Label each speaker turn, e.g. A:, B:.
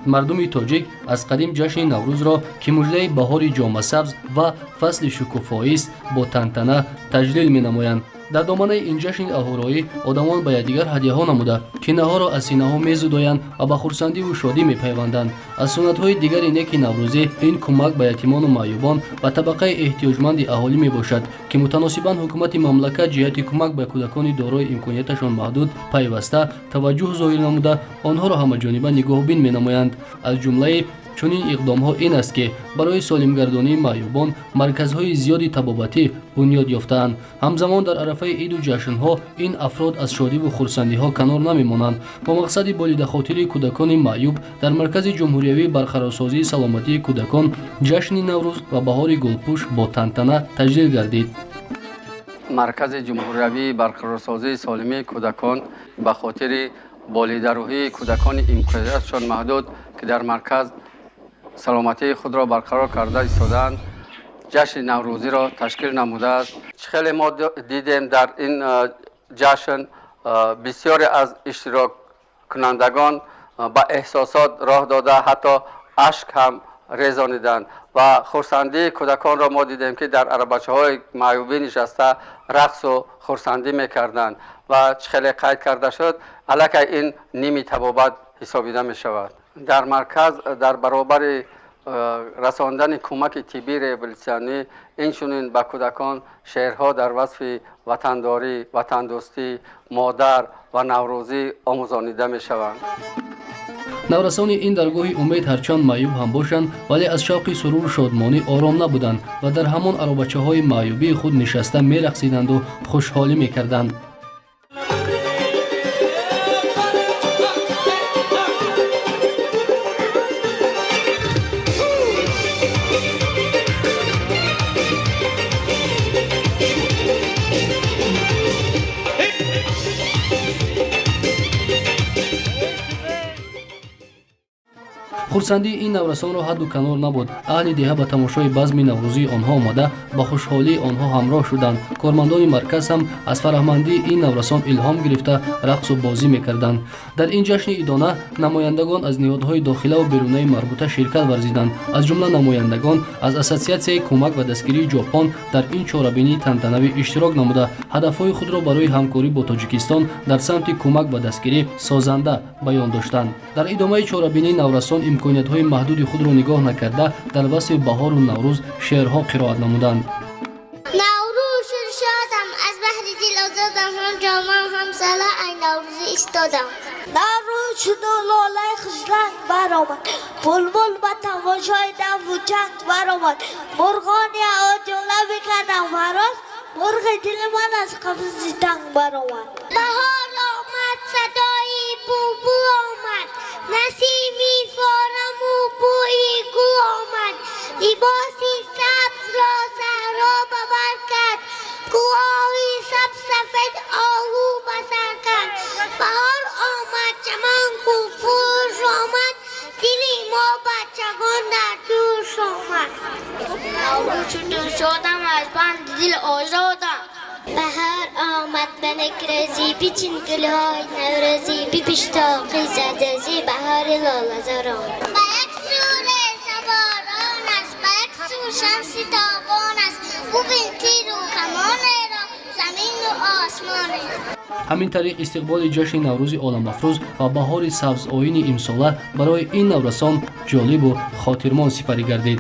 A: мардуми тоҷик аз қадим ҷашни наврӯзро ки муждаи баҳори ҷомасабз ва фасли шукуфоист бо тантана таҷлил менамоянд. дар доманаи ин ҷашни аҳуроӣ одамон ба якдигар ҳадияҳо намуда кинаҳоро аз синаҳо мезудоянд ва ба хурсандиву шодӣ мепайванданд. аз суннатҳои дигари неки наврӯзӣ ин кӯмак ба ятимону маъюбон ва табақаи эҳтиёҷманди аҳолӣ мебошад ки мутаносибан ҳукумати мамлакат ҷиҳати кӯмак ба кӯдакони дорои имконияташон маҳдуд пайваста таваҷҷӯҳ зоҳир намуда онҳоро ҳамаҷониба нигоҳубин менамоянд. аз ҷумлаи чунин иқдомҳо ин аст ки барои солимгардонии маъюбон марказҳои зиёди табобатӣ бунёд ёфтаанд. ҳамзамон дар арафаи иду ҷашнҳо ин афрод аз шодиву хурсандиҳо канор намемонанд. бо мақсади болидахотирии кӯдакони маъюб дар маркази ҷумҳуриявии барқарорсозии саломатии кӯдакон ҷашни наврӯз ва баҳори гулпӯш бо тантана таҷлил гардид.
B: маркази ҷумҳуриявии барқарорсозии солимии кӯдакон ба хотири болидароҳии кӯдакони имкониятшон маҳдуд ки дар марказ саломатии худро барқарор карда истодаанд ҷашни наврӯзиро ташкил намудааст. хеле мо дидем дар ин ҷашн бисёре аз иштироккунандагон ба эҳсосот роҳ дода ҳатто ашк ҳам резониданд ва хурсандии кӯдаконро мо дидем ки дар арабачаҳои маъюбӣ нишаста рақсу хурсандӣ мекарданд ва хеле қайд карда шуд аллакай ин ними табобат ҳисобида мешавад. дар марказ дар баробари расондани кӯмаки тиббии реабилитсионӣ инчунин ба кӯдакон шеърҳо дар васфи ватандорӣ, ватандӯстӣ, модар ва наврӯзӣ омӯзонида мешаванд.
A: наврасони ин даргоҳи умед ҳарчанд маъюб ҳам бошанд вале аз шавқи суруру шодмонӣ ором набуданд ва дар ҳамон аробачаҳои маъюбии худ нишаста мерақсиданду хушҳолӣ мекарданд. хурсандии ин наврасонро ҳадду канор набуд. аҳли деҳа ба тамошои базми наврӯзии онҳо омада ба хушҳолии онҳо ҳамроҳ шуданд. кормандони марказ ҳам аз фараҳмандии ин наврасон илҳом гирифта рақсу бозӣ мекарданд. дар ин ҷашни идона намояндагон аз ниҳодҳои дохилаву берунаи марбута ширкат варзиданд. аз ҷумла намояндагон аз ассотсиатсияи кӯмак ва дастгирии ҷопон дар ин чорабинии тантанавӣ иштирок намуда ҳадафҳои худро барои ҳамкорӣ бо тоҷикистон дар самти кӯмак ва дастгирӣ созанда баён доштанд. дар идомаи чорабинии наврасон имкониятҳои маҳдуди худро нигоҳ накарда дар васфи баҳору наврӯз шеърҳо қироат намуданд.
C: наврӯз шуд шодам аз баҳри дил озодам ҳам ҷомам ҳам сала ай наврӯзӣ истодам.
D: наврӯз шуду лолаи хушранг баромад булбул ба тамошои даву чанг баромад мурғони оҷола бикардам фароз مرغ دل من از قفس تنگ برآمد.
C: بهار آمد صدای بوبو آمد، نسیمی فارم و بوی گل آمد، لباسی سبز را صحرا ببر کرد، کوههای سبز سفید آهو بسر کرد. بهار آمد چمن پرش آمد، دلی ما بچگان در جوش آمد.
E: نوروز شدم از بند دل آزادم.
C: بهار آمد به نکرزی پیچین گلهای نوروزی بی پیشتاقی زدزی بهار لالزاران. به یک سور سواران است، به یک سور شمسی تابان است، ببین تیر و کمان را زمین و آسمان.
A: ҳамин тариқ истиқболи ҷашни наврӯзи оламафрӯз ва баҳори сабзоини имсола барои ин наврасон ҷолибу хотирмон сипарӣ гардид.